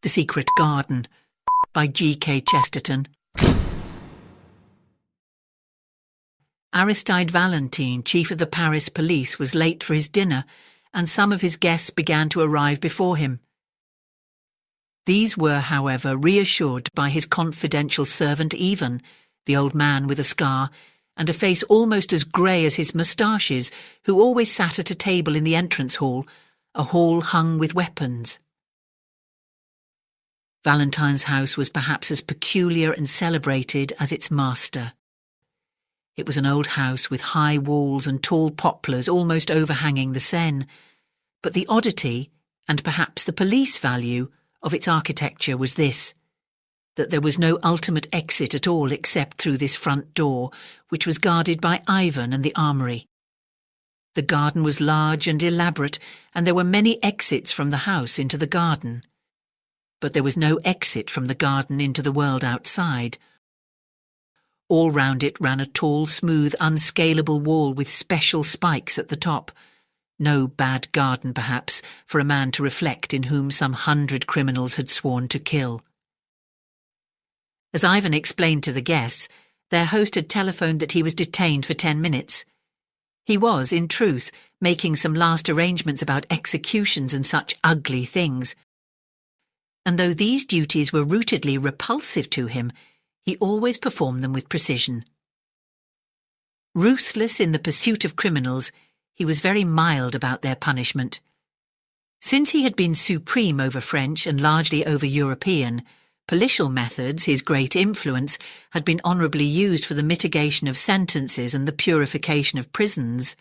The Secret Garden by G.K. Chesterton. Aristide Valentine, chief of the Paris police, was late for his dinner, and some of his guests began to arrive before him. These were, however, reassured by his confidential servant Ivan, the old man with a scar, and a face almost as grey as his moustaches, who always sat at a table in the entrance hall, a hall hung with weapons. Valentine's house was perhaps as peculiar and celebrated as its master. It was an old house with high walls and tall poplars almost overhanging the Seine, but the oddity, and perhaps the police value, of its architecture was this, that there was no ultimate exit at all except through this front door, which was guarded by Ivan and the armoury. The garden was large and elaborate, and there were many exits from the house into the garden. But there was no exit from the garden into the world outside. All round it ran a tall, smooth, unscalable wall with special spikes at the top. No bad garden, perhaps, for a man to reflect in whom some 100 criminals had sworn to kill. As Ivan explained to the guests, their host had telephoned that he was detained for 10 minutes. He was, in truth, making some last arrangements about executions and such ugly things. And though these duties were rootedly repulsive to him, he always performed them with precision. Ruthless in the pursuit of criminals, he was very mild about their punishment. Since he had been supreme over French and largely over European, policial methods, his great influence, had been honourably used for the mitigation of sentences and the purification of prisons.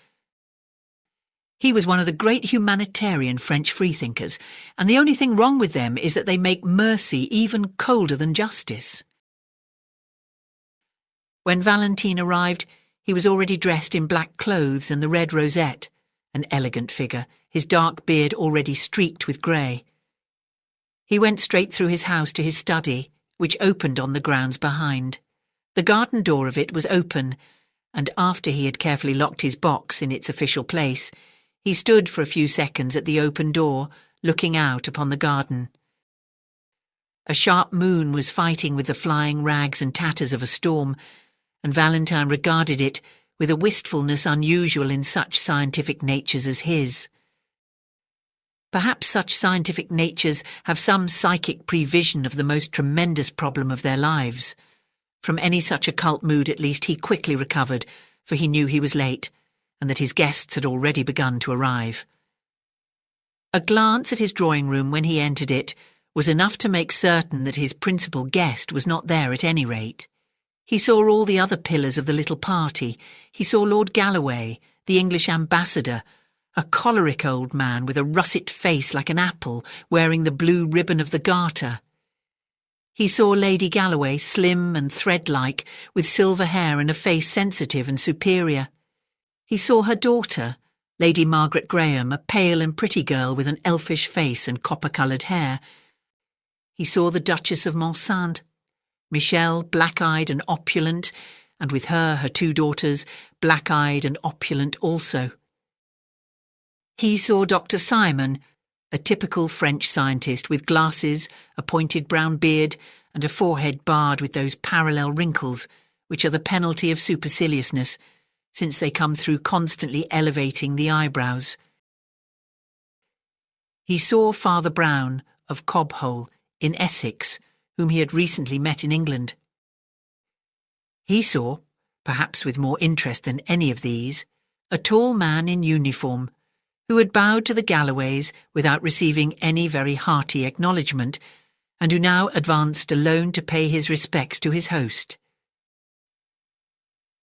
He was one of the great humanitarian French freethinkers, and the only thing wrong with them is that they make mercy even colder than justice. When Valentine arrived, he was already dressed in black clothes and the red rosette, an elegant figure, his dark beard already streaked with grey. He went straight through his house to his study, which opened on the grounds behind. The garden door of it was open, and after he had carefully locked his box in its official place, he stood for a few seconds at the open door, looking out upon the garden. A sharp moon was fighting with the flying rags and tatters of a storm, and Valentine regarded it with a wistfulness unusual in such scientific natures as his. Perhaps such scientific natures have some psychic prevision of the most tremendous problem of their lives. From any such occult mood, at least, he quickly recovered, for he knew he was late, and that his guests had already begun to arrive. A glance at his drawing room when he entered it was enough to make certain that his principal guest was not there at any rate. He saw all the other pillars of the little party. He saw Lord Galloway, the English ambassador, a choleric old man with a russet face like an apple, wearing the blue ribbon of the Garter. He saw Lady Galloway, slim and thread-like, with silver hair and a face sensitive and superior. He saw her daughter, Lady Margaret Graham, a pale and pretty girl with an elfish face and copper-coloured hair. He saw the Duchess of Montsant, Michelle, black-eyed and opulent, and with her 2 daughters, black-eyed and opulent also. He saw Dr. Simon, a typical French scientist with glasses, a pointed brown beard, and a forehead barred with those parallel wrinkles which are the penalty of superciliousness, since they come through constantly elevating the eyebrows. He saw Father Brown, of Cobhole, in Essex, whom he had recently met in England. He saw, perhaps with more interest than any of these, a tall man in uniform, who had bowed to the Galloways without receiving any very hearty acknowledgment, and who now advanced alone to pay his respects to his host.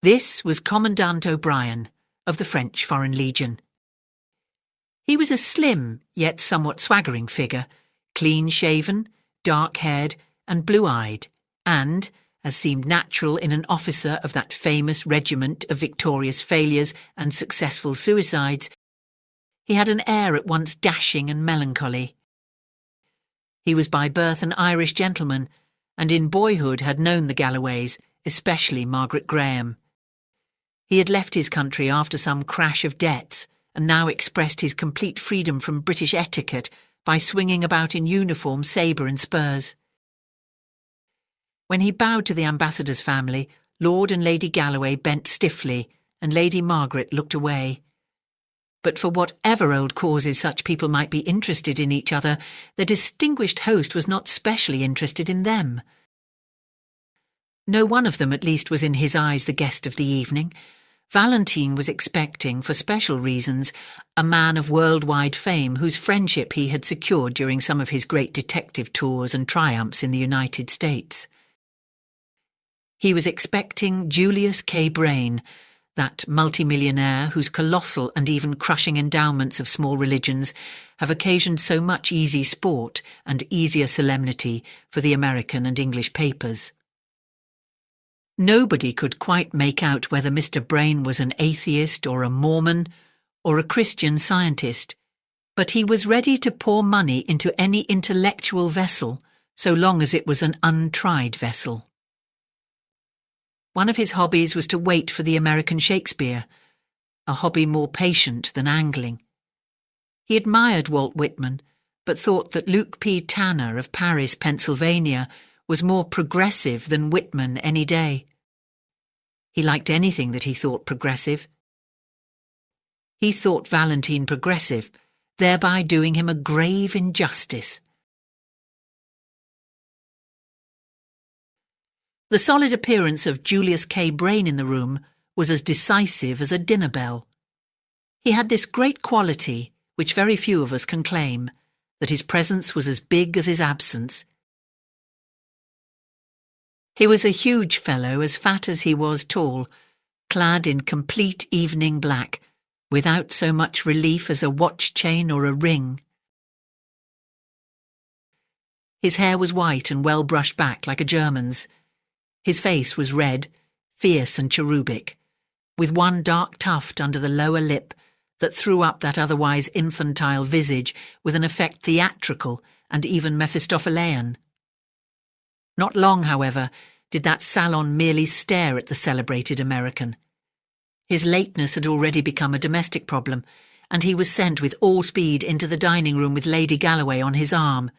This was Commandant O'Brien, of the French Foreign Legion. He was a slim, yet somewhat swaggering figure, clean-shaven, dark-haired, and blue-eyed, and, as seemed natural in an officer of that famous regiment of victorious failures and successful suicides, he had an air at once dashing and melancholy. He was by birth an Irish gentleman, and in boyhood had known the Galloways, especially Margaret Graham. He had left his country after some crash of debts, and now expressed his complete freedom from British etiquette by swinging about in uniform, sabre and spurs. When he bowed to the ambassador's family, Lord and Lady Galloway bent stiffly, and Lady Margaret looked away. But for whatever old causes such people might be interested in each other, the distinguished host was not specially interested in them. No one of them, at least, was in his eyes the guest of the evening. Valentine was expecting, for special reasons, a man of worldwide fame whose friendship he had secured during some of his great detective tours and triumphs in the United States. He was expecting Julius K. Brain, that multimillionaire whose colossal and even crushing endowments of small religions have occasioned so much easy sport and easier solemnity for the American and English papers. Nobody could quite make out whether Mr. Brain was an atheist or a Mormon or a Christian Scientist, but he was ready to pour money into any intellectual vessel so long as it was an untried vessel. One of his hobbies was to wait for the American Shakespeare, a hobby more patient than angling. He admired Walt Whitman, but thought that Luke P. Tanner of Paris, Pennsylvania, was more progressive than Whitman any day. He liked anything that he thought progressive. He thought Valentine progressive, thereby doing him a grave injustice. The solid appearance of Julius K. Brain in the room was as decisive as a dinner bell. He had this great quality, which very few of us can claim, that his presence was as big as his absence. He was a huge fellow, as fat as he was tall, clad in complete evening black, without so much relief as a watch chain or a ring. His hair was white and well brushed back like a German's. His face was red, fierce and cherubic, with one dark tuft under the lower lip that threw up that otherwise infantile visage with an effect theatrical and even Mephistophelian. Not long, however, did that salon merely stare at the celebrated American. His lateness had already become a domestic problem, and he was sent with all speed into the dining room with Lady Galloway on his arm.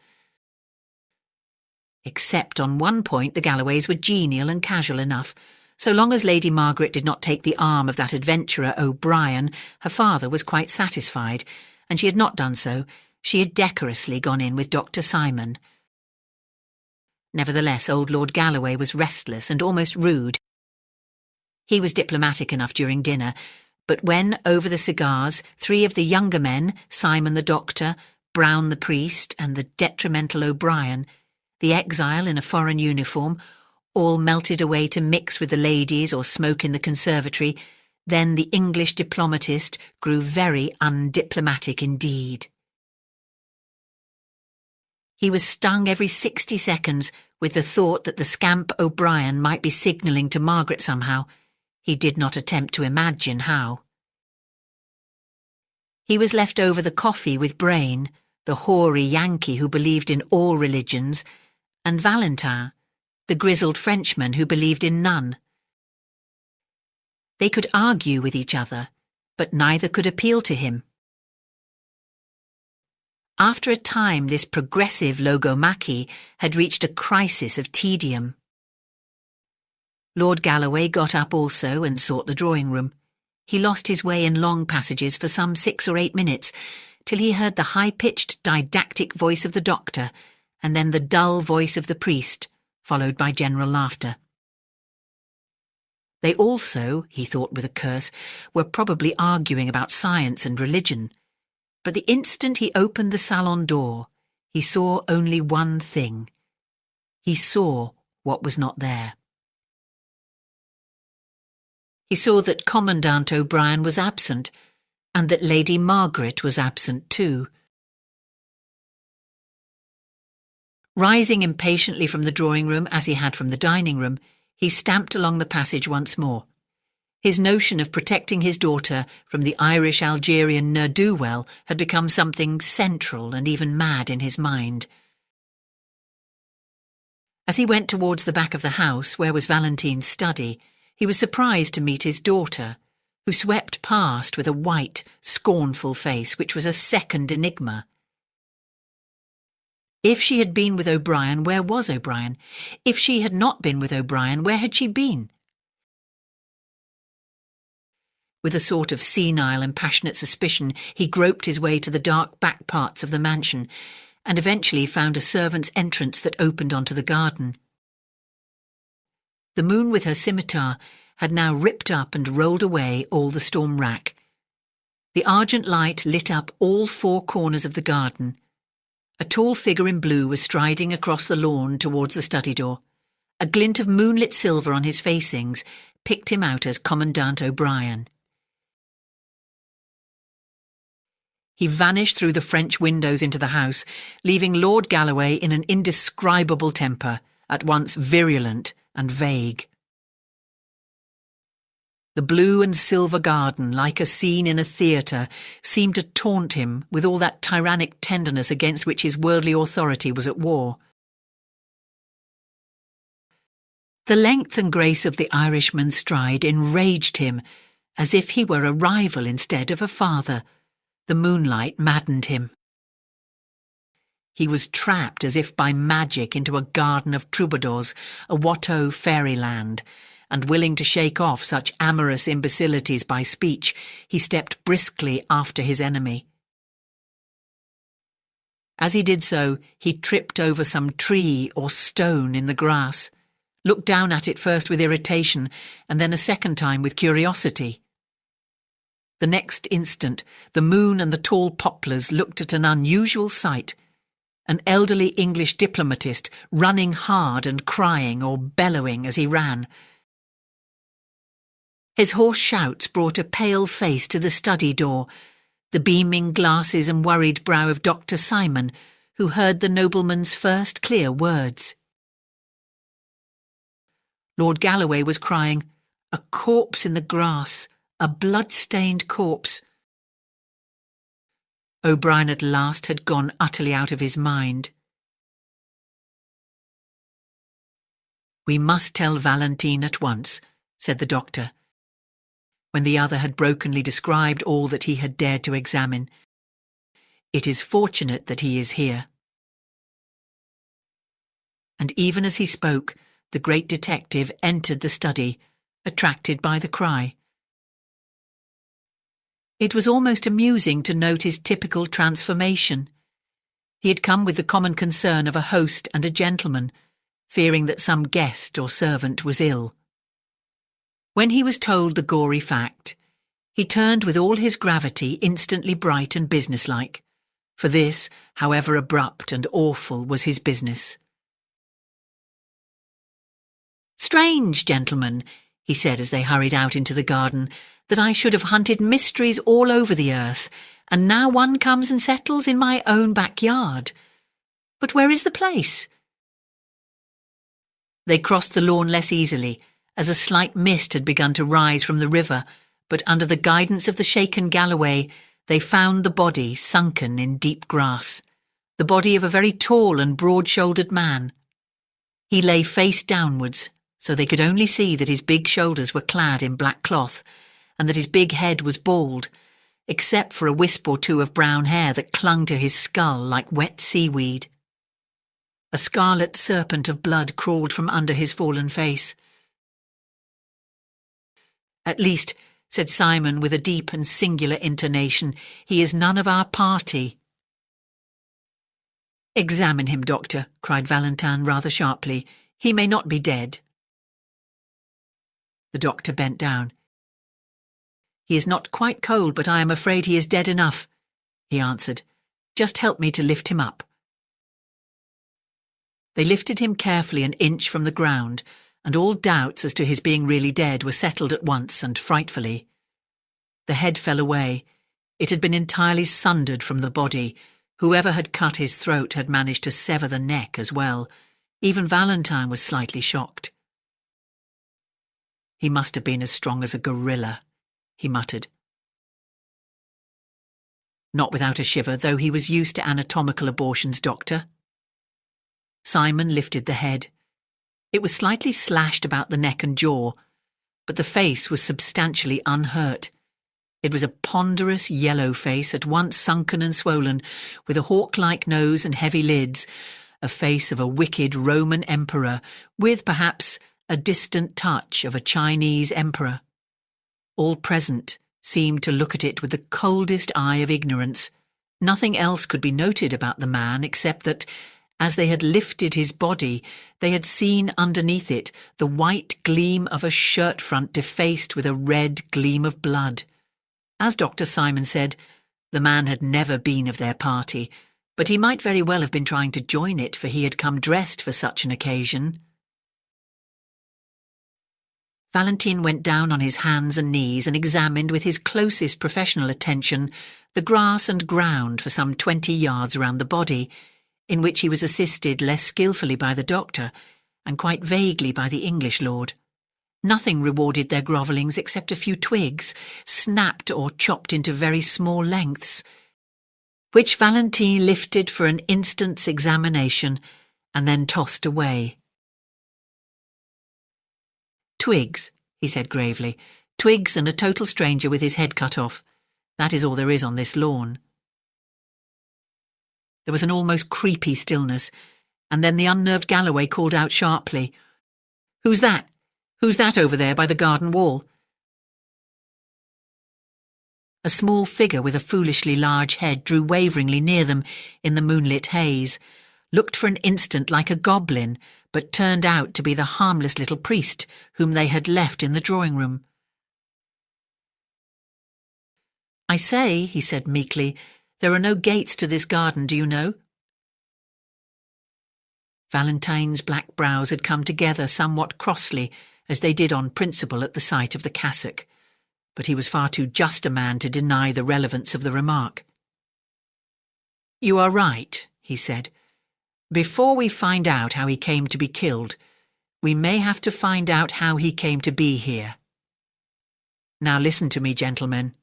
Except on one point, the Galloways were genial and casual enough. So long as Lady Margaret did not take the arm of that adventurer O'Brien, her father was quite satisfied, and she had not done so. She had decorously gone in with Dr. Simon. Nevertheless, old Lord Galloway was restless and almost rude. He was diplomatic enough during dinner, but when, over the cigars, three of the younger men, Simon the doctor, Brown the priest, and the detrimental O'Brien, the exile in a foreign uniform, all melted away to mix with the ladies or smoke in the conservatory, then the English diplomatist grew very undiplomatic indeed. He was stung every 60 seconds with the thought that the scamp O'Brien might be signalling to Margaret somehow. He did not attempt to imagine how. He was left over the coffee with Brain, the hoary Yankee who believed in all religions, and Valentin, the grizzled Frenchman who believed in none. They could argue with each other, but neither could appeal to him. After a time, this progressive logomachy had reached a crisis of tedium. Lord Galloway got up also and sought the drawing-room. He lost his way in long passages for some 6 or 8 minutes, till he heard the high-pitched didactic voice of the doctor, and then the dull voice of the priest, followed by general laughter. They also, he thought with a curse, were probably arguing about science and religion. But the instant he opened the salon door, he saw only one thing. He saw what was not there. He saw that Commandant O'Brien was absent, and that Lady Margaret was absent too. Rising impatiently from the drawing-room as he had from the dining-room, he stamped along the passage once more. His notion of protecting his daughter from the Irish-Algerian ne'er-do-well had become something central and even mad in his mind. As he went towards the back of the house, where was Valentine's study, he was surprised to meet his daughter, who swept past with a white, scornful face which was a second enigma. If she had been with O'Brien, where was O'Brien? If she had not been with O'Brien, where had she been? With a sort of senile and passionate suspicion, he groped his way to the dark back parts of the mansion, and eventually found a servant's entrance that opened onto the garden. The moon with her scimitar had now ripped up and rolled away all the storm rack. The argent light lit up all four corners of the garden. A tall figure in blue was striding across the lawn towards the study door. A glint of moonlit silver on his facings picked him out as Commandant O'Brien. He vanished through the French windows into the house, leaving Lord Galloway in an indescribable temper, at once virulent and vague. The blue and silver garden, like a scene in a theatre, seemed to taunt him with all that tyrannic tenderness against which his worldly authority was at war. The length and grace of the Irishman's stride enraged him, as if he were a rival instead of a father. The moonlight maddened him. He was trapped as if by magic into a garden of troubadours, a Watteau fairyland, and willing to shake off such amorous imbecilities by speech, he stepped briskly after his enemy. As he did so, he tripped over some tree or stone in the grass, looked down at it first with irritation, and then a second time with curiosity. The next instant, the moon and the tall poplars looked at an unusual sight. An elderly English diplomatist running hard and crying or bellowing as he ran. His hoarse shouts brought a pale face to the study door, the beaming glasses and worried brow of Dr. Simon, who heard the nobleman's first clear words. Lord Galloway was crying, "A corpse in the grass, a blood-stained corpse." O'Brien at last had gone utterly out of his mind. "We must tell Valentine at once," said the doctor, when the other had brokenly described all that he had dared to examine. "It is fortunate that he is here." And even as he spoke, the great detective entered the study, attracted by the cry. It was almost amusing to note his typical transformation. He had come with the common concern of a host and a gentleman, fearing that some guest or servant was ill. When he was told the gory fact, he turned with all his gravity instantly bright and businesslike, for this, however abrupt and awful, was his business. "Strange, gentlemen," he said as they hurried out into the garden, "that I should have hunted mysteries all over the earth, and now one comes and settles in my own backyard. But where is the place?" They crossed the lawn less easily, as a slight mist had begun to rise from the river, but under the guidance of the shaken Galloway, they found the body sunken in deep grass, the body of a very tall and broad-shouldered man. He lay face downwards, so they could only see that his big shoulders were clad in black cloth, and that his big head was bald, except for a wisp or two of brown hair that clung to his skull like wet seaweed. A scarlet serpent of blood crawled from under his fallen face. "At least," said Simon with a deep and singular intonation, "he is none of our party." "Examine him, doctor," cried Valentine rather sharply. "He may not be dead." The doctor bent down. "He is not quite cold, but I am afraid he is dead enough," he answered. "Just help me to lift him up." They lifted him carefully an inch from the ground, and all doubts as to his being really dead were settled at once and frightfully. The head fell away. It had been entirely sundered from the body. Whoever had cut his throat had managed to sever the neck as well. Even Valentine was slightly shocked. "He must have been as strong as a gorilla," he muttered. "Not without a shiver, though he was used to anatomical abortions, doctor." Simon lifted the head. It was slightly slashed about the neck and jaw, but the face was substantially unhurt. It was a ponderous yellow face, at once sunken and swollen, with a hawk-like nose and heavy lids, a face of a wicked Roman emperor, with, perhaps, a distant touch of a Chinese emperor. All present seemed to look at it with the coldest eye of ignorance. Nothing else could be noted about the man except that, as they had lifted his body, they had seen underneath it the white gleam of a shirt front defaced with a red gleam of blood. As Dr. Simon said, the man had never been of their party, but he might very well have been trying to join it, for he had come dressed for such an occasion. Valentine went down on his hands and knees and examined with his closest professional attention the grass and ground for some 20 yards round the body, in which he was assisted less skilfully by the doctor and quite vaguely by the English lord. Nothing rewarded their grovellings except a few twigs, snapped or chopped into very small lengths, which Valentine lifted for an instant's examination and then tossed away. "Twigs," he said gravely. "Twigs and a total stranger with his head cut off. That is all there is on this lawn." There was an almost creepy stillness, and then the unnerved Galloway called out sharply, "Who's that? Who's that over there by the garden wall?" A small figure with a foolishly large head drew waveringly near them in the moonlit haze, looked for an instant like a goblin, but turned out to be the harmless little priest whom they had left in the drawing-room. "I say," he said meekly, "there are no gates to this garden, do you know?" Valentine's black brows had come together somewhat crossly, as they did on principle at the sight of the cassock, but he was far too just a man to deny the relevance of the remark. "You are right," he said. "Before we find out how he came to be killed, we may have to find out how he came to be here. Now listen to me, gentlemen.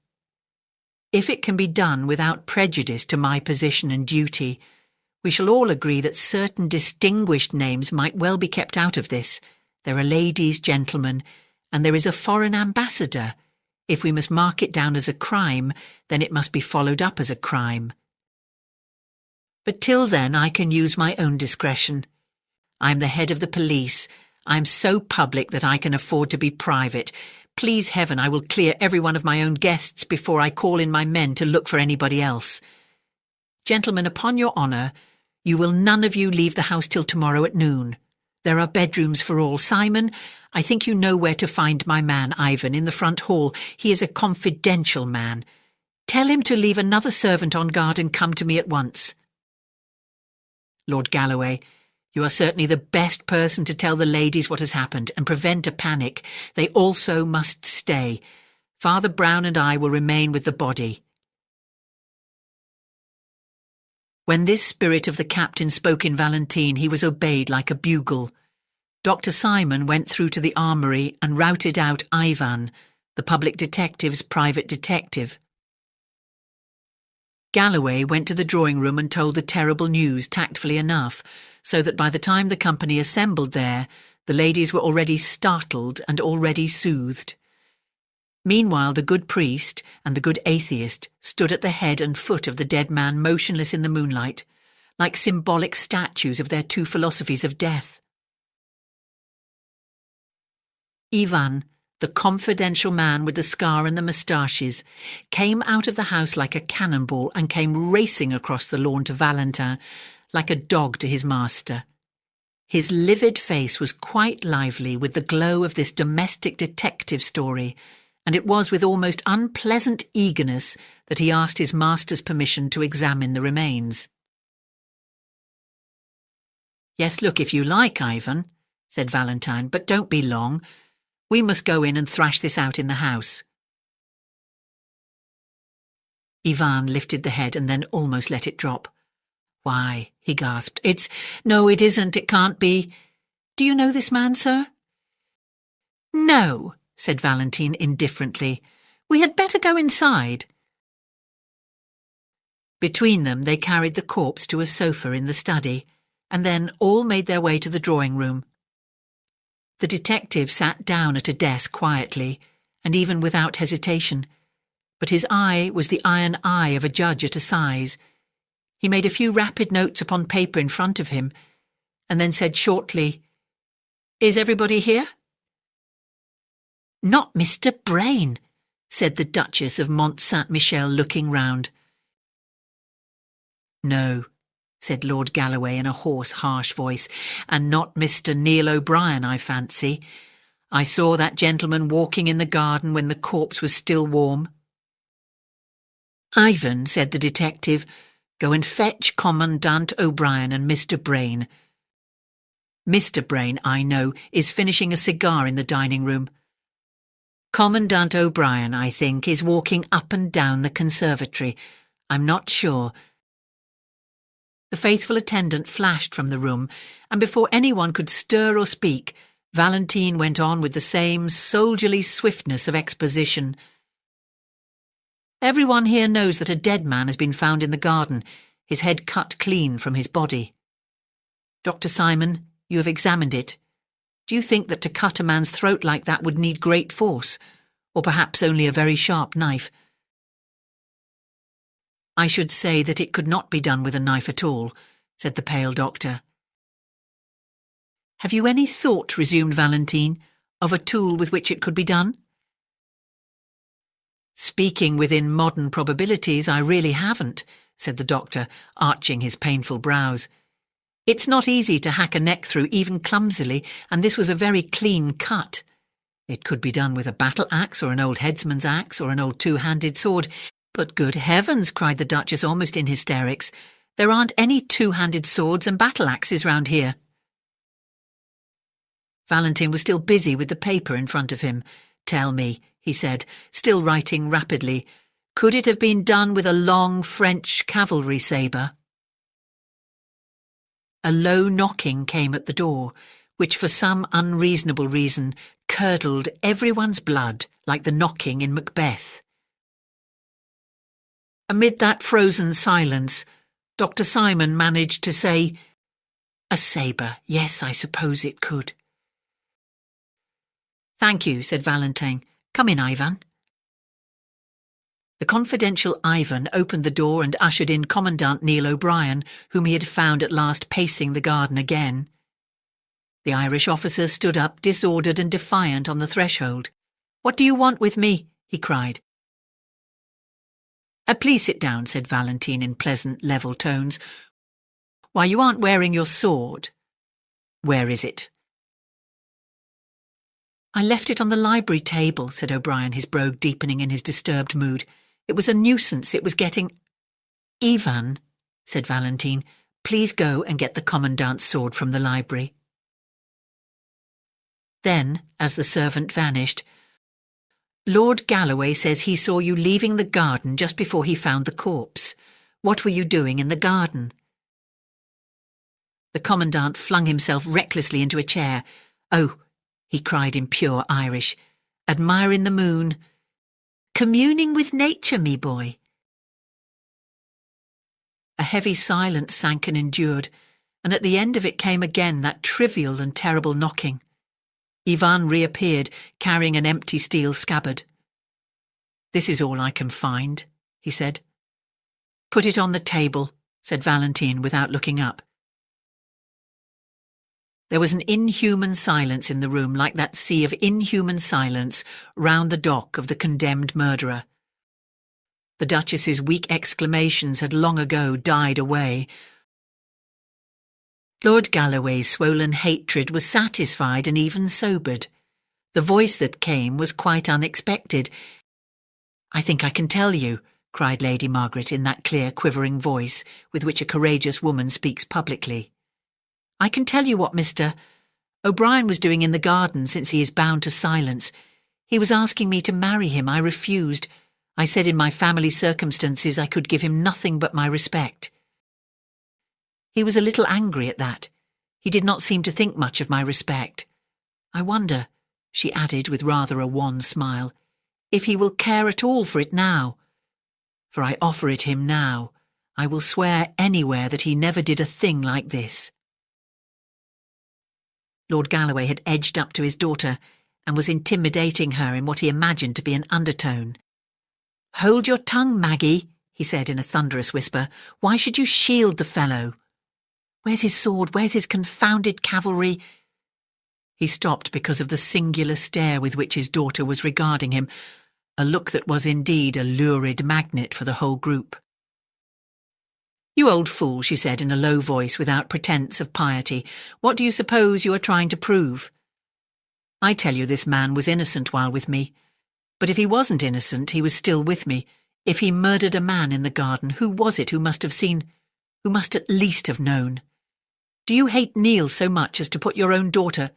If it can be done without prejudice to my position and duty, we shall all agree that certain distinguished names might well be kept out of this. There are ladies, gentlemen, and there is a foreign ambassador. If we must mark it down as a crime, then it must be followed up as a crime. But till then I can use my own discretion. I am the head of the police. I am so public that I can afford to be private. Please heaven, I will clear every one of my own guests before I call in my men to look for anybody else. Gentlemen, upon your honour, you will none of you leave the house till tomorrow at noon. There are bedrooms for all. Simon, I think you know where to find my man Ivan in the front hall. He is a confidential man. Tell him to leave another servant on guard and come to me at once. Lord Galloway, you are certainly the best person to tell the ladies what has happened and prevent a panic. They also must stay. Father Brown and I will remain with the body." When this spirit of the captain spoke in Valentine, he was obeyed like a bugle. Dr. Simon went through to the armoury and routed out Ivan, the public detective's private detective. Galloway went to the drawing-room and told the terrible news tactfully enough, so that by the time the company assembled there, the ladies were already startled and already soothed. Meanwhile, the good priest and the good atheist stood at the head and foot of the dead man, motionless in the moonlight, like symbolic statues of their two philosophies of death. Ivan, the confidential man with the scar and the moustaches, came out of the house like a cannonball and came racing across the lawn to Valentin, like a dog to his master. His livid face was quite lively with the glow of this domestic detective story, and it was with almost unpleasant eagerness that he asked his master's permission to examine the remains. "Yes, look if you like, Ivan," said Valentine, "but don't be long. We must go in and thrash this out in the house." Ivan lifted the head and then almost let it drop. "Why," he gasped, No, it isn't, it can't be. Do you know this man, sir?" "No," said Valentine indifferently. "We had better go inside." Between them they carried the corpse to a sofa in the study, and then all made their way to the drawing-room. The detective sat down at a desk quietly, and even without hesitation. but his eye was the iron eye of a judge at assize. He made a few rapid notes upon paper in front of him, and then said shortly, "Is everybody here?" "Not Mr. Brain," said the Duchess of Mont Saint-Michel, looking round. "No," said Lord Galloway in a hoarse, harsh voice, "and not Mr. Neil O'Brien, I fancy. I saw that gentleman walking in the garden when the corpse was still warm." "Ivan," said the detective, "go and fetch Commandant O'Brien and Mr. Brain. Mr. Brain, I know, is finishing a cigar in the dining-room. Commandant O'Brien, I think, is walking up and down the conservatory. I'm not sure." The faithful attendant flashed from the room, and before anyone could stir or speak, Valentine went on with the same soldierly swiftness of exposition. "Everyone here knows that a dead man has been found in the garden, his head cut clean from his body. Dr. Simon, you have examined it. Do you think that to cut a man's throat like that would need great force, or perhaps only a very sharp knife?" "I should say that it could not be done with a knife at all," said the pale doctor. "Have you any thought," resumed Valentine, "of a tool with which it could be done?" "Speaking within modern probabilities, I really haven't," said the doctor, arching his painful brows. "It's not easy to hack a neck through, even clumsily, and this was a very clean cut. It could be done with a battle-axe or an old headsman's axe or an old two-handed sword. But good heavens," cried the Duchess almost in hysterics, "there aren't any two-handed swords and battle-axes round here." Valentine was still busy with the paper in front of him. "Tell me," he said, still writing rapidly, "could it have been done with a long French cavalry sabre?" A low knocking came at the door, which for some unreasonable reason curdled everyone's blood like the knocking in Macbeth. Amid that frozen silence, Dr. Simon managed to say, "A sabre, yes, I suppose it could." "Thank you," said Valentine. "Come in, Ivan." The confidential Ivan opened the door and ushered in Commandant Neil O'Brien, whom he had found at last pacing the garden again. The Irish officer stood up, disordered and defiant, on the threshold. "What do you want with me?" he cried. Please sit down," said Valentine in pleasant, level tones. "Why, you aren't wearing your sword." "Where is it?" "I left it on the library table," said O'Brien, his brogue deepening in his disturbed mood. "It was a nuisance. It was getting—" "Ivan," said Valentine, "please go and get the Commandant's sword from the library." Then, as the servant vanished, "Lord Galloway says he saw you leaving the garden just before he found the corpse. What were you doing in the garden?" The Commandant flung himself recklessly into a chair. "Oh," he cried in pure Irish, "admiring the moon. Communing with nature, me boy." A heavy silence sank and endured, and at the end of it came again that trivial and terrible knocking. Ivan reappeared, carrying an empty steel scabbard. "This is all I can find," he said. "Put it on the table," said Valentine without looking up. There was an inhuman silence in the room, like that sea of inhuman silence round the dock of the condemned murderer. The Duchess's weak exclamations had long ago died away. Lord Galloway's swollen hatred was satisfied and even sobered. The voice that came was quite unexpected. "I think I can tell you," cried Lady Margaret in that clear, quivering voice with which a courageous woman speaks publicly. "I can tell you what Mr. O'Brien was doing in the garden, since he is bound to silence. He was asking me to marry him. I refused. I said in my family circumstances I could give him nothing but my respect. He was a little angry at that. He did not seem to think much of my respect. I wonder," she added with rather a wan smile, "if he will care at all for it now. For I offer it him now. I will swear anywhere that he never did a thing like this." Lord Galloway had edged up to his daughter and was intimidating her in what he imagined to be an undertone. "Hold your tongue, Maggie," he said in a thunderous whisper. "Why should you shield the fellow? Where's his sword? Where's his confounded cavalry?" He stopped because of the singular stare with which his daughter was regarding him, a look that was indeed a lurid magnet for the whole group. "You old fool," she said in a low voice without pretence of piety. "What do you suppose you are trying to prove? I tell you this man was innocent while with me. But if he wasn't innocent, he was still with me. If he murdered a man in the garden, who was it who must have seen, who must at least have known? Do you hate Neil so much as to put your own daughter—"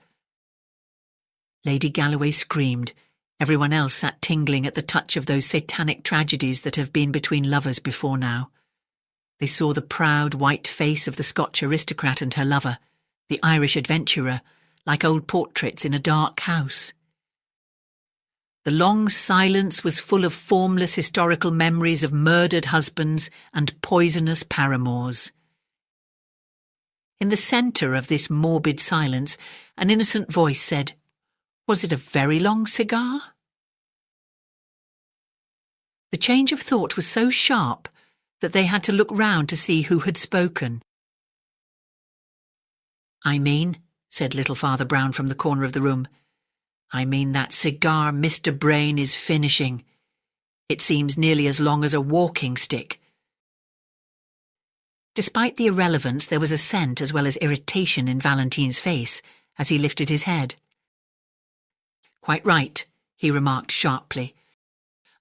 Lady Galloway screamed. Everyone else sat tingling at the touch of those satanic tragedies that have been between lovers before now. They saw the proud white face of the Scotch aristocrat and her lover, the Irish adventurer, like old portraits in a dark house. The long silence was full of formless historical memories of murdered husbands and poisonous paramours. In the centre of this morbid silence, an innocent voice said, "Was it a very long cigar?" The change of thought was so sharp that they had to look round to see who had spoken. "I mean," said little Father Brown from the corner of the room, "I mean that cigar Mr. Brain is finishing. It seems nearly as long as a walking stick." Despite the irrelevance, there was assent as well as irritation in Valentine's face as he lifted his head. "Quite right," he remarked sharply.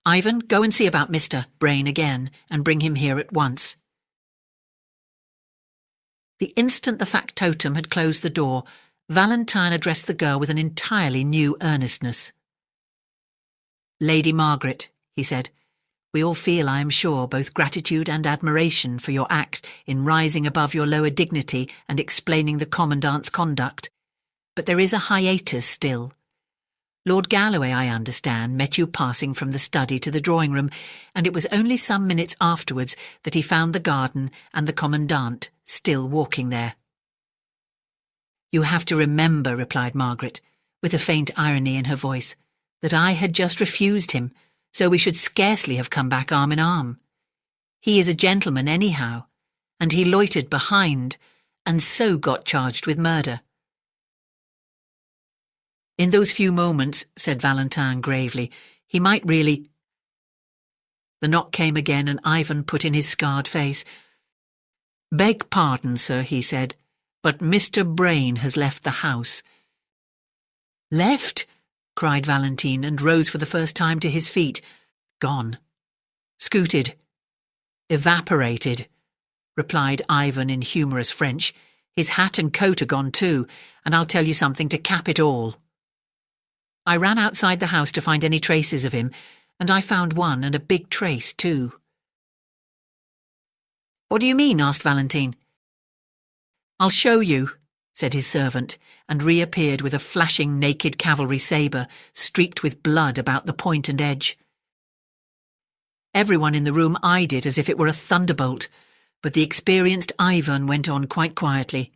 "Ivan, go and see about Mr. Brain again, and bring him here at once." The instant the factotum had closed the door, Valentine addressed the girl with an entirely new earnestness. "Lady Margaret," he said, "we all feel, I am sure, both gratitude and admiration for your act in rising above your lower dignity and explaining the Commandant's conduct. But there is a hiatus still. Lord Galloway, I understand, met you passing from the study to the drawing-room, and it was only some minutes afterwards that he found the garden and the Commandant still walking there." "You have to remember," replied Margaret, with a faint irony in her voice, "that I had just refused him, so we should scarcely have come back arm in arm. He is a gentleman anyhow, and he loitered behind, and so got charged with murder." "In those few moments," said Valentine gravely, "he might really—" The knock came again, and Ivan put in his scarred face. "Beg pardon, sir," he said, "but Mr. Brain has left the house." "Left?" cried Valentine, and rose for the first time to his feet. "Gone. Scooted. Evaporated," replied Ivan in humorous French. "His hat and coat are gone too, and I'll tell you something to cap it all. I ran outside the house to find any traces of him, and I found one, and a big trace too." "What do you mean?" asked Valentine. "I'll show you," said his servant, and reappeared with a flashing naked cavalry sabre, streaked with blood about the point and edge. Everyone in the room eyed it as if it were a thunderbolt, but the experienced Ivan went on quite quietly.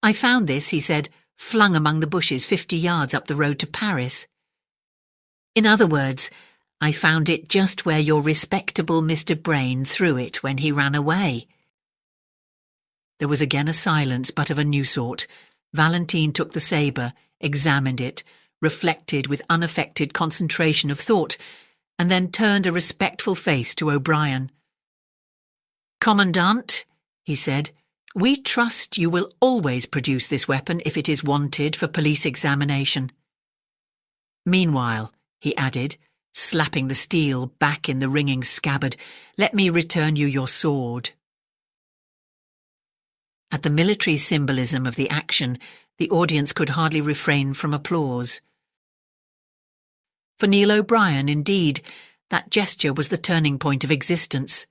"I found this," he said, "flung among the bushes 50 yards up the road to Paris. In other words, I found it just where your respectable Mr. Brain threw it when he ran away." There was again a silence, but of a new sort. Valentine took the sabre, examined it, reflected with unaffected concentration of thought, and then turned a respectful face to O'Brien. "Commandant," he said, "we trust you will always produce this weapon if it is wanted for police examination. Meanwhile," he added, slapping the steel back in the ringing scabbard, "let me return you your sword." At the military symbolism of the action, the audience could hardly refrain from applause. For Neil O'Brien, indeed, that gesture was the turning point of existence.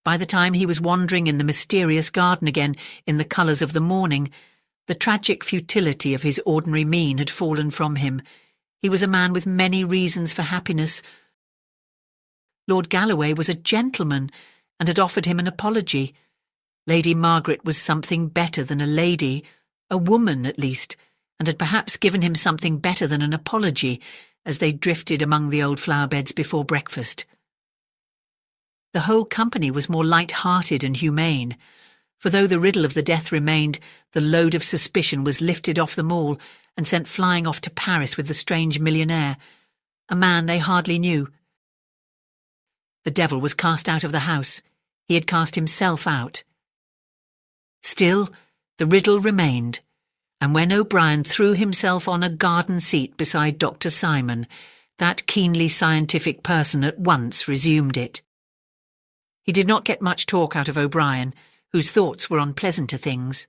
By the time he was wandering in the mysterious garden again, in the colours of the morning, the tragic futility of his ordinary mien had fallen from him. He was a man with many reasons for happiness. Lord Galloway was a gentleman, and had offered him an apology. Lady Margaret was something better than a lady, a woman at least, and had perhaps given him something better than an apology, as they drifted among the old flower beds before breakfast. The whole company was more light-hearted and humane, for though the riddle of the death remained, the load of suspicion was lifted off them all and sent flying off to Paris with the strange millionaire, a man they hardly knew. The devil was cast out of the house. He had cast himself out. Still, the riddle remained, and when O'Brien threw himself on a garden seat beside Dr. Simon, that keenly scientific person at once resumed it. He did not get much talk out of O'Brien, whose thoughts were on pleasanter things.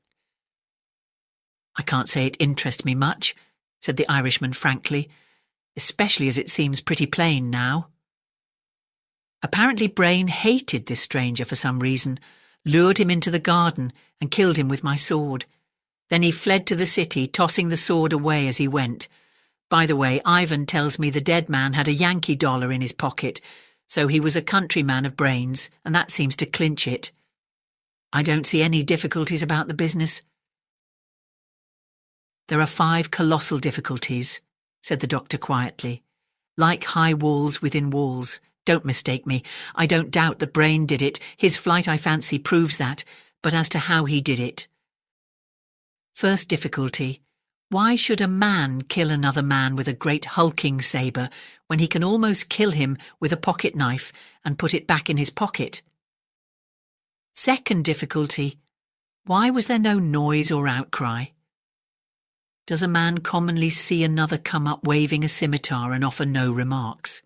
"I can't say it interests me much," said the Irishman frankly, "especially as it seems pretty plain now." Apparently Brain hated this stranger for some reason, lured him into the garden and killed him with my sword. Then he fled to the city, tossing the sword away as he went. By the way, Ivan tells me the dead man had a Yankee dollar in his pocket, so he was a countryman of Brain's, and that seems to clinch it. I don't see any difficulties about the business. "There are 5 colossal difficulties," said the doctor quietly. "Like high walls within walls. Don't mistake me. I don't doubt that Brain did it. His flight, I fancy, proves that. But as to how he did it. First difficulty. Why should a man kill another man with a great hulking sabre when he can almost kill him with a pocket knife and put it back in his pocket? Second difficulty. Why was there no noise or outcry? Does a man commonly see another come up waving a scimitar and offer no remarks?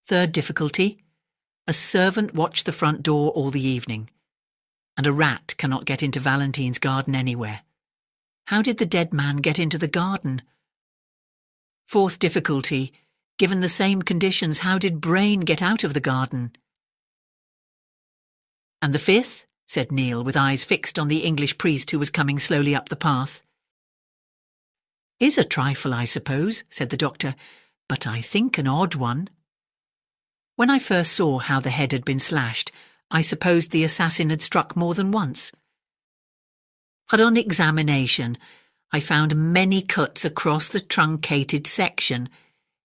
Third difficulty. A servant watched the front door all the evening, and a rat cannot get into Valentine's garden anywhere. How did the dead man get into the garden? Fourth difficulty. Given the same conditions, how did Brain get out of the garden? "And the fifth," said Neil, with eyes fixed on the English priest who was coming slowly up the path. "Is a trifle, I suppose," said the doctor, "but I think an odd one. When I first saw how the head had been slashed, I supposed the assassin had struck more than once. But on examination, I found many cuts across the truncated section.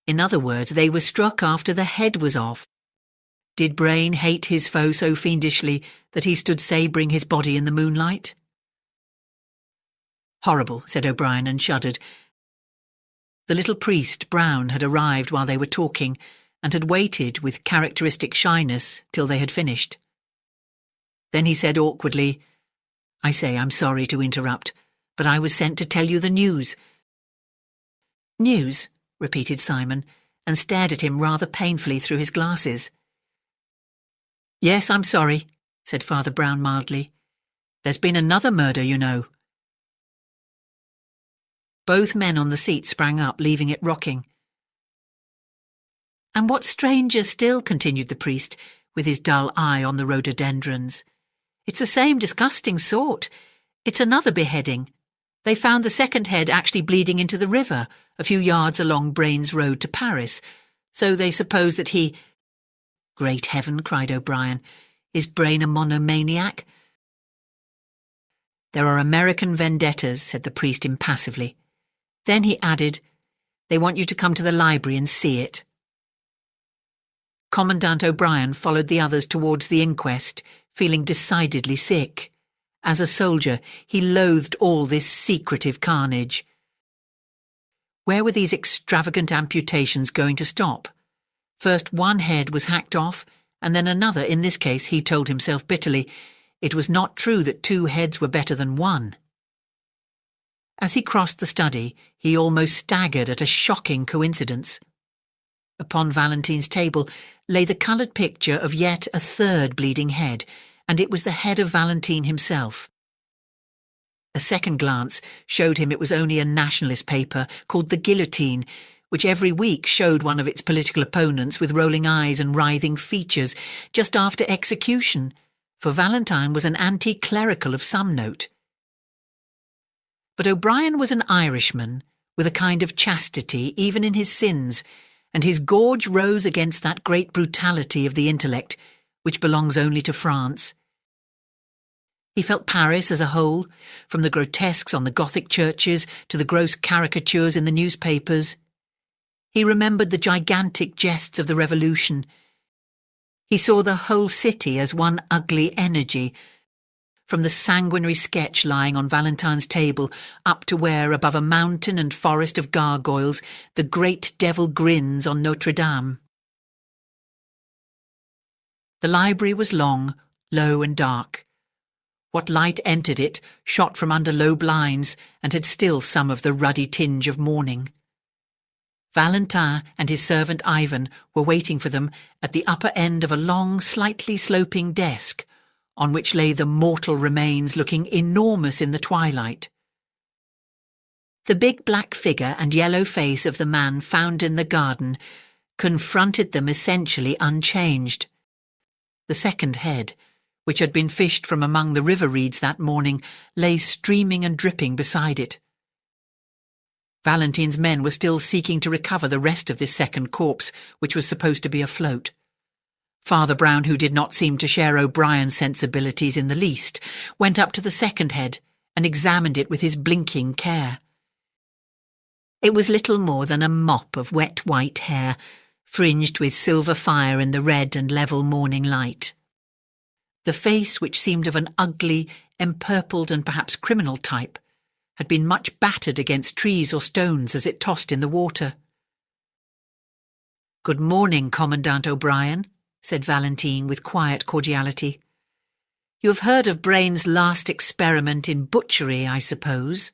In other words, they were struck after the head was off. Did Brain hate his foe so fiendishly that he stood sabring his body in the moonlight?" "Horrible," said O'Brien, and shuddered. The little priest, Brown, had arrived while they were talking, and had waited with characteristic shyness till they had finished. Then he said awkwardly, "I say, I'm sorry to interrupt, but I was sent to tell you the news." "News?" repeated Simon, and stared at him rather painfully through his glasses. "Yes, I'm sorry," said Father Brown mildly. "There's been another murder, you know." Both men on the seat sprang up, leaving it rocking. "And what's stranger still," continued the priest, with his dull eye on the rhododendrons, "it's the same disgusting sort. It's another beheading. They found the second head actually bleeding into the river, a few yards along Brain's road to Paris, so they suppose that he—" "Great heaven," cried O'Brien, "is Brain a monomaniac?" "There are American vendettas," said the priest impassively. Then he added, "They want you to come to the library and see it." Commandant O'Brien followed the others towards the inquest, feeling decidedly sick. As a soldier, he loathed all this secretive carnage. Where were these extravagant amputations going to stop? First one head was hacked off, and then another. In this case, he told himself bitterly, it was not true that 2 heads were better than 1. As he crossed the study, he almost staggered at a shocking coincidence. Upon Valentine's table lay the coloured picture of yet a third bleeding head, and it was the head of Valentine himself. A second glance showed him it was only a nationalist paper called The Guillotine, which every week showed one of its political opponents with rolling eyes and writhing features just after execution, for Valentine was an anti-clerical of some note. But O'Brien was an Irishman, with a kind of chastity even in his sins, and his gorge rose against that great brutality of the intellect, which belongs only to France. He felt Paris as a whole, from the grotesques on the Gothic churches to the gross caricatures in the newspapers. He remembered the gigantic jests of the Revolution. He saw the whole city as one ugly energy, from the sanguinary sketch lying on Valentine's table up to where, above a mountain and forest of gargoyles, the great devil grins on Notre Dame. The library was long, low and dark. What light entered it shot from under low blinds and had still some of the ruddy tinge of morning. Valentine and his servant Ivan were waiting for them at the upper end of a long, slightly sloping desk, on which lay the mortal remains looking enormous in the twilight. The big black figure and yellow face of the man found in the garden confronted them essentially unchanged. The second head, which had been fished from among the river reeds that morning, lay streaming and dripping beside it. Valentine's men were still seeking to recover the rest of this second corpse, which was supposed to be afloat. Father Brown, who did not seem to share O'Brien's sensibilities in the least, went up to the second head and examined it with his blinking care. It was little more than a mop of wet white hair, fringed with silver fire in the red and level morning light. The face, which seemed of an ugly, empurpled and perhaps criminal type, had been much battered against trees or stones as it tossed in the water. "Good morning, Commandant O'Brien," said Valentine with quiet cordiality. "You have heard of Brain's last experiment in butchery, I suppose?"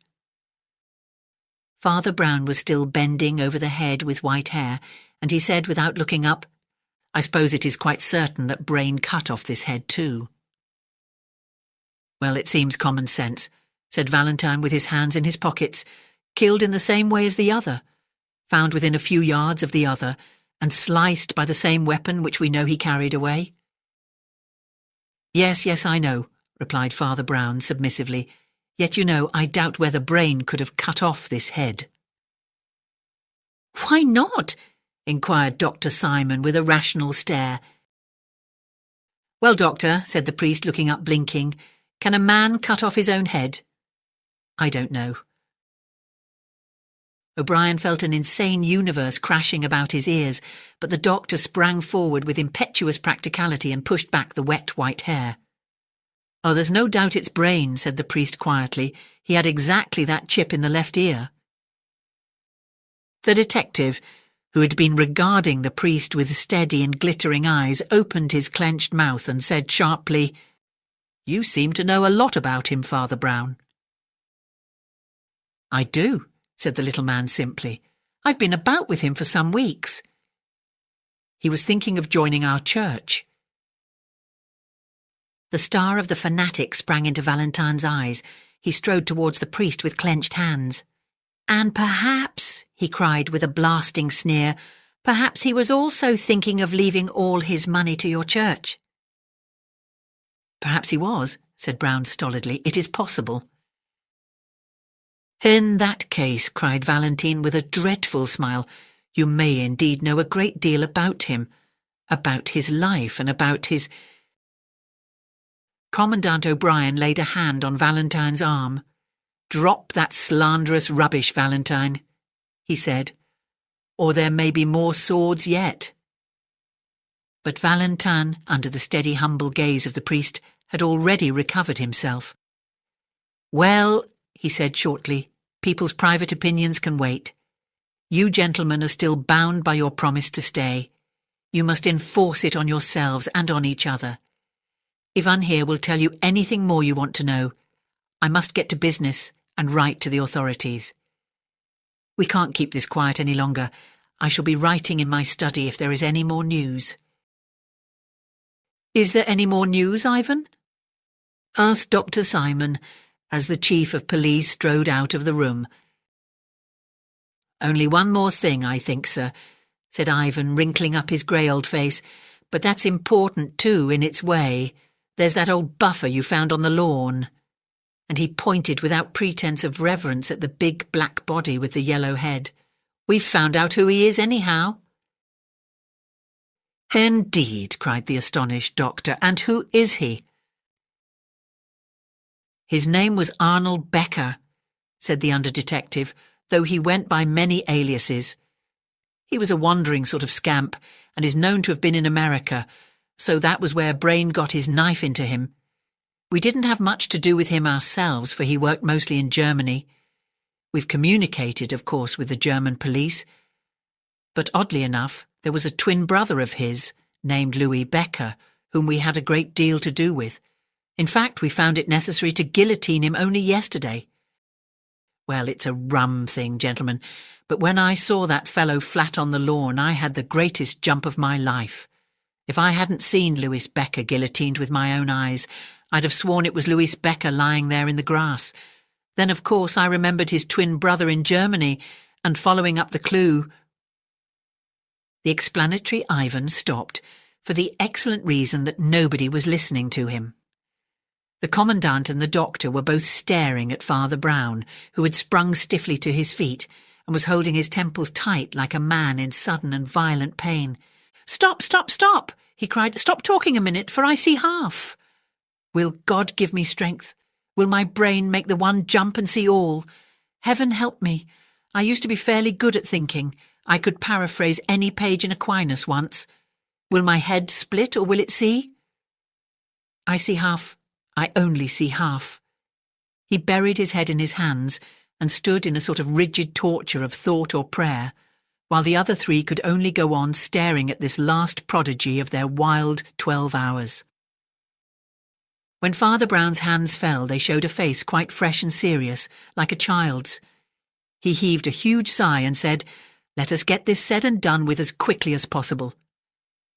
Father Brown was still bending over the head with white hair, and he said without looking up, "I suppose it is quite certain that Brain cut off this head too." "Well, it seems common sense," said Valentine with his hands in his pockets. "Killed in the same way as the other, found within a few yards of the other, and sliced by the same weapon which we know he carried away." Yes, I know," replied Father Brown submissively. "Yet, I doubt whether Brain could have cut off this head." "Why not?" inquired Dr. Simon with a rational stare. "Well, doctor," said the priest, looking up blinking, "can a man cut off his own head?" "I don't know." O'Brien felt an insane universe crashing about his ears, but the doctor sprang forward with impetuous practicality and pushed back the wet white hair. "Oh, there's no doubt it's Brain," said the priest quietly. "He had exactly that chip in the left ear." The detective, who had been regarding the priest with steady and glittering eyes, opened his clenched mouth and said sharply, "You seem to know a lot about him, Father Brown." "I do," said the little man simply. "I've been about with him for some weeks. He was thinking of joining our church." The star of the fanatic sprang into Valentine's eyes. He strode towards the priest with clenched hands. "And perhaps," he cried with a blasting sneer, "perhaps he was also thinking of leaving all his money to your church." "Perhaps he was," said Brown stolidly. "It is possible." "In that case," cried Valentine with a dreadful smile, "you may indeed know a great deal about him, about his life and about his—" Commandant O'Brien laid a hand on Valentine's arm. "Drop that slanderous rubbish, Valentine," he said, "or there may be more swords yet." But Valentine, under the steady, humble gaze of the priest, had already recovered himself. "Well," he said shortly, "people's private opinions can wait. You gentlemen are still bound by your promise to stay. You must enforce it on yourselves and on each other. Ivan here will tell you anything more you want to know. I must get to business and write to the authorities. We can't keep this quiet any longer. I shall be writing in my study if there is any more news." "Is there any more news, Ivan?" asked Dr. Simon, as the chief of police strode out of the room. "Only one more thing, I think, sir," said Ivan, wrinkling up his grey old face. "But that's important too, in its way. There's that old buffer you found on the lawn." And he pointed without pretence of reverence at the big black body with the yellow head. "We've found out who he is anyhow." "Indeed," cried the astonished doctor. "And who is he?" "His name was Arnold Becker," said the under-detective, "though he went by many aliases. He was a wandering sort of scamp and is known to have been in America, so that was where Brain got his knife into him. We didn't have much to do with him ourselves, for he worked mostly in Germany. We've communicated, of course, with the German police, but oddly enough, there was a twin brother of his, named Louis Becker, whom we had a great deal to do with. In fact, we found it necessary to guillotine him only yesterday. Well, it's a rum thing, gentlemen, but when I saw that fellow flat on the lawn, I had the greatest jump of my life. If I hadn't seen Louis Becker guillotined with my own eyes, I'd have sworn it was Louis Becker lying there in the grass. Then, of course, I remembered his twin brother in Germany, and following up the clue... The explanatory Ivan stopped, for the excellent reason that nobody was listening to him. The Commandant and the doctor were both staring at Father Brown, who had sprung stiffly to his feet and was holding his temples tight like a man in sudden and violent pain. "Stop, stop, stop!" he cried. "Stop talking a minute, for I see half. Will God give me strength? Will my brain make the one jump and see all? Heaven help me. I used to be fairly good at thinking. I could paraphrase any page in Aquinas once. Will my head split, or will it see? I see half. I only see half." He buried his head in his hands and stood in a sort of rigid torture of thought or prayer, while the other three could only go on staring at this last prodigy of their wild 12 hours. When Father Brown's hands fell, they showed a face quite fresh and serious, like a child's. He heaved a huge sigh and said, "Let us get this said and done with as quickly as possible.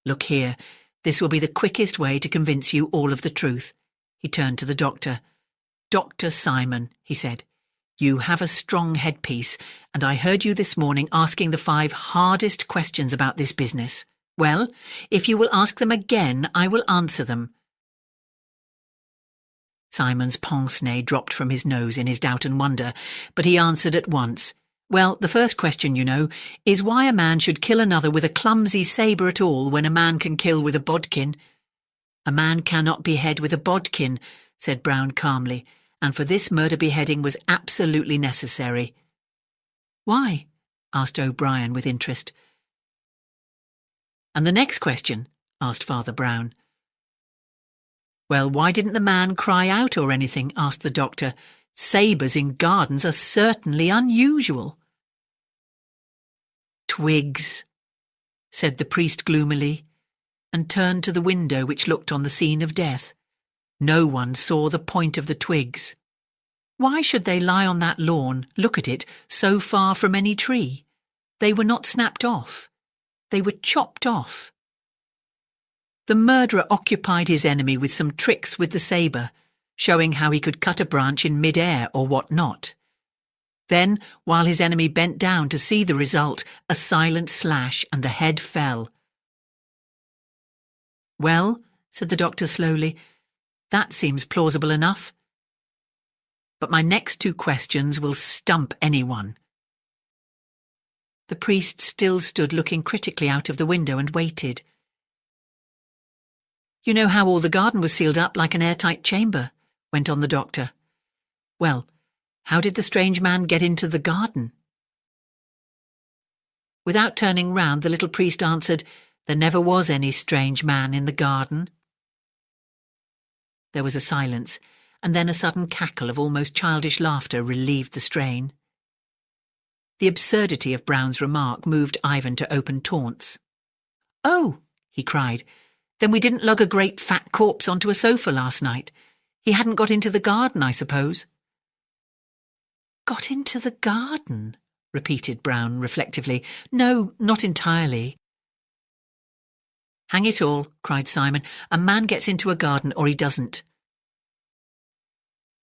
Look here, this will be the quickest way to convince you all of the truth." He turned to the doctor. "Dr. Simon," he said, "you have a strong headpiece, and I heard you this morning asking the 5 hardest questions about this business. Well, if you will ask them again, I will answer them." Simon's pince-nez dropped from his nose in his doubt and wonder, but he answered at once. "Well, the first question, you know, is why a man should kill another with a clumsy sabre at all when a man can kill with a bodkin." "A man cannot behead with a bodkin," said Brown calmly, "and for this murder beheading was absolutely necessary." "Why?" asked O'Brien with interest. "And the next question?" asked Father Brown. "Well, why didn't the man cry out or anything?" asked the doctor. "Sabres in gardens are certainly unusual." "Twigs," said the priest gloomily, and turned to the window which looked on the scene of death. No one saw the point of the twigs. Why should they lie on that lawn, look at it, so far from any tree? They were not snapped off. They were chopped off. The murderer occupied his enemy with some tricks with the sabre, showing how he could cut a branch in mid-air or what not. Then, while his enemy bent down to see the result, a silent slash and the head fell. "Well," said the doctor slowly, "that seems plausible enough. But my next 2 questions will stump anyone." The priest still stood looking critically out of the window and waited. "You know how all the garden was sealed up like an airtight chamber," went on the doctor. "Well, how did the strange man get into the garden?" Without turning round, the little priest answered, "There never was any strange man in the garden." There was a silence, and then a sudden cackle of almost childish laughter relieved the strain. The absurdity of Brown's remark moved Ivan to open taunts. "Oh," he cried, "then we didn't lug a great fat corpse onto a sofa last night. He hadn't got into the garden, I suppose." "Got into the garden?" repeated Brown reflectively. "No, not entirely." "Hang it all," cried Simon. "A man gets into a garden or he doesn't."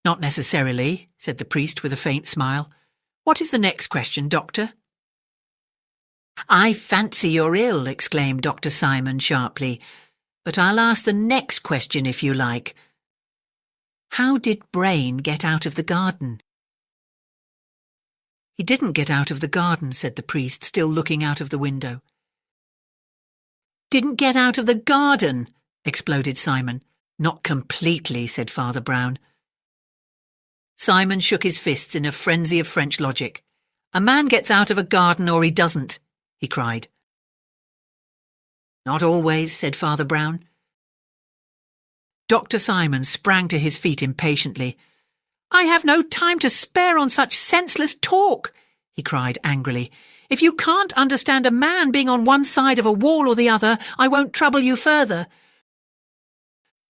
"Not necessarily," said the priest with a faint smile. "What is the next question, Doctor?" "I fancy you're ill," exclaimed Dr. Simon sharply. "But I'll ask the next question if you like. How did Brain get out of the garden?" "He didn't get out of the garden," said the priest, still looking out of the window. "Didn't get out of the garden!" exploded Simon. "Not completely," said Father Brown. Simon shook his fists in a frenzy of French logic. "A man gets out of a garden or he doesn't," he cried. "Not always," said Father Brown. Dr. Simon sprang to his feet impatiently. "I have no time to spare on such senseless talk," he cried angrily. "If you can't understand a man being on one side of a wall or the other, I won't trouble you further."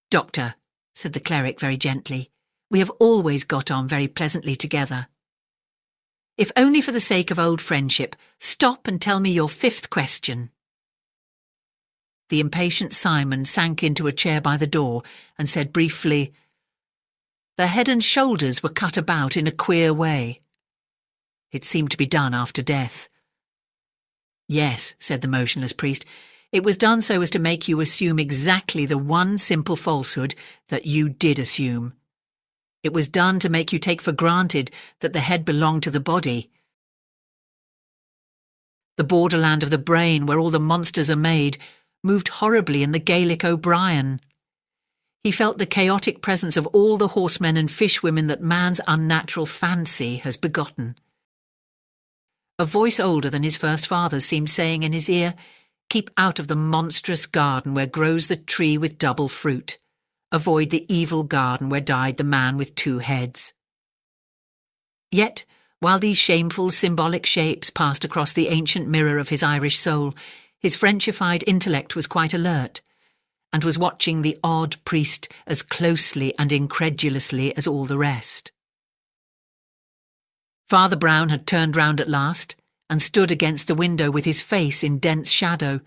"Doctor," said the cleric very gently, "we have always got on very pleasantly together. If only for the sake of old friendship, stop and tell me your 5th question." The impatient Simon sank into a chair by the door and said briefly, "The head and shoulders were cut about in a queer way. It seemed to be done after death." "Yes," said the motionless priest, "it was done so as to make you assume exactly the one simple falsehood that you did assume. It was done to make you take for granted that the head belonged to the body. The borderland of the brain, where all the monsters are made, moved horribly in the Gaelic O'Brien. He felt the chaotic presence of all the horsemen and fishwomen that man's unnatural fancy has begotten." A voice older than his first father's seemed saying in his ear, "Keep out of the monstrous garden where grows the tree with double fruit. Avoid the evil garden where died the man with 2 heads." Yet, while these shameful symbolic shapes passed across the ancient mirror of his Irish soul, his Frenchified intellect was quite alert, and was watching the odd priest as closely and incredulously as all the rest. Father Brown had turned round at last, and stood against the window with his face in dense shadow,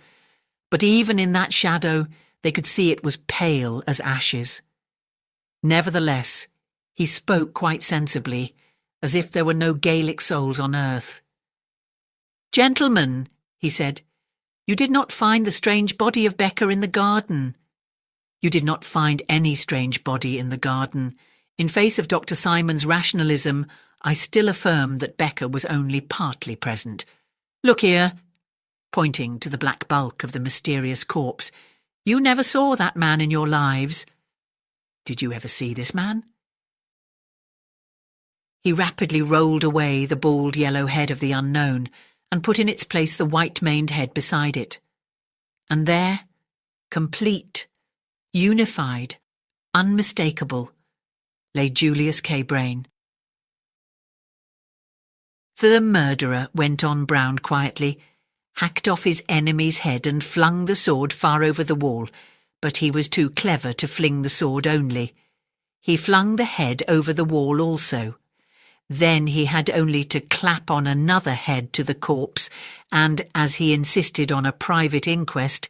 but even in that shadow they could see it was pale as ashes. Nevertheless, he spoke quite sensibly, as if there were no Gaelic souls on earth. "Gentlemen," he said, "you did not find the strange body of Becca in the garden. You did not find any strange body in the garden. In face of Dr. Simon's rationalism, I still affirm that Becca was only partly present. Look here," pointing to the black bulk of the mysterious corpse. "You never saw that man in your lives. Did you ever see this man?" He rapidly rolled away the bald yellow head of the unknown, and put in its place the white-maned head beside it. And there, complete, unified, unmistakable, lay Julius K. Brain. "The murderer," went on Brown quietly, "hacked off his enemy's head and flung the sword far over the wall, but he was too clever to fling the sword only. He flung the head over the wall also. Then he had only to clap on another head to the corpse, and, as he insisted on a private inquest,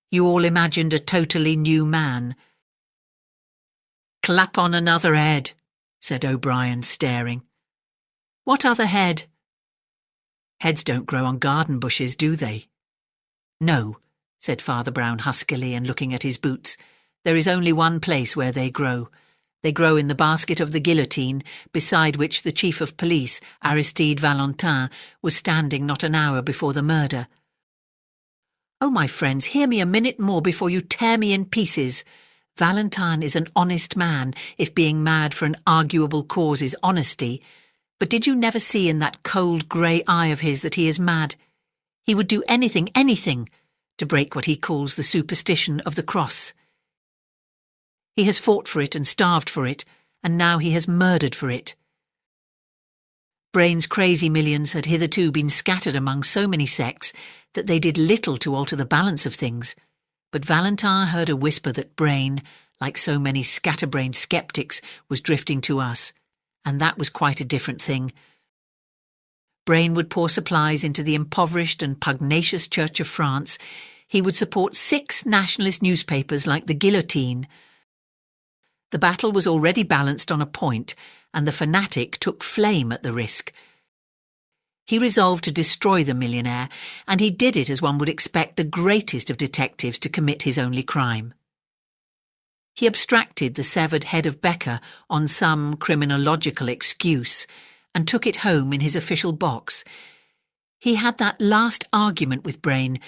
you all imagined a totally new man." "Clap on another head," said O'Brien, staring. "What other head?" "Heads don't grow on garden bushes, do they?" "No," said Father Brown huskily and looking at his boots. "There is only one place where they grow. They grow in the basket of the guillotine, beside which the chief of police, Aristide Valentin, was standing not an hour before the murder." "Oh, my friends, hear me a minute more before you tear me in pieces. Valentin is an honest man, if being mad for an arguable cause is honesty. But did you never see in that cold grey eye of his that he is mad? He would do anything, to break what he calls the superstition of the cross. He has fought for it and starved for it, and now he has murdered for it." Brain's crazy millions had hitherto been scattered among so many sects that they did little to alter the balance of things, but Valentin heard a whisper that Brain, like so many scatterbrained sceptics, was drifting to us, and that was quite a different thing. Brain would pour supplies into the impoverished and pugnacious Church of France. He would support 6 nationalist newspapers like the Guillotine. The battle was already balanced on a point, and the fanatic took flame at the risk. He resolved to destroy the millionaire, and he did it as one would expect the greatest of detectives to commit his only crime. He abstracted the severed head of Becca on some criminological excuse, and took it home in his official box. He had that last argument with Brain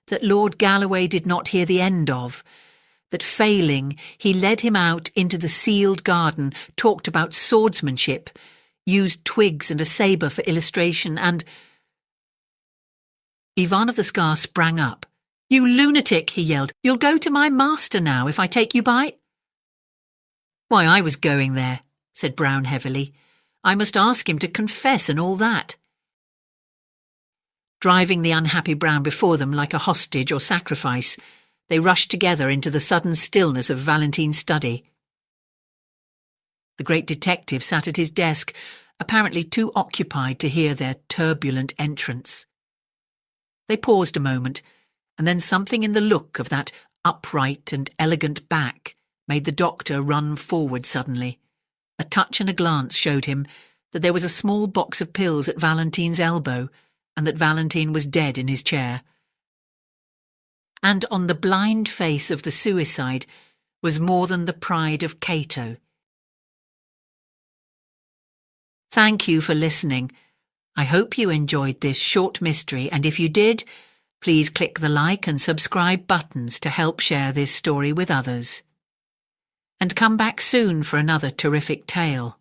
that Lord Galloway did not hear the end of, that failing, he led him out into the sealed garden, talked about swordsmanship, used twigs and a sabre for illustration, and... Ivan of the Scar sprang up. "You lunatic," he yelled. "You'll go to my master now if I take you by—" "Why, I was going there," said Brown heavily. "I must ask him to confess and all that." Driving the unhappy Brown before them like a hostage or sacrifice, they rushed together into the sudden stillness of Valentine's study. The great detective sat at his desk, apparently too occupied to hear their turbulent entrance. They paused a moment, and then something in the look of that upright and elegant back made the doctor run forward suddenly. A touch and a glance showed him that there was a small box of pills at Valentine's elbow, and that Valentine was dead in his chair. And on the blind face of the suicide was more than the pride of Cato. Thank you for listening. I hope you enjoyed this short mystery, and if you did, please click the like and subscribe buttons to help share this story with others. And come back soon for another terrific tale.